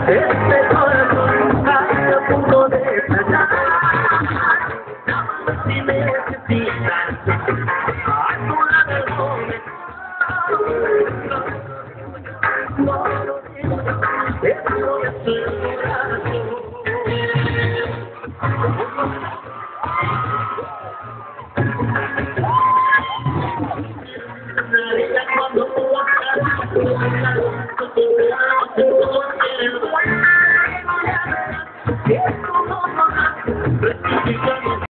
Este corazón está a punto de estallar. Si me necesitas, a tu lado no lo digo, eso es verdad.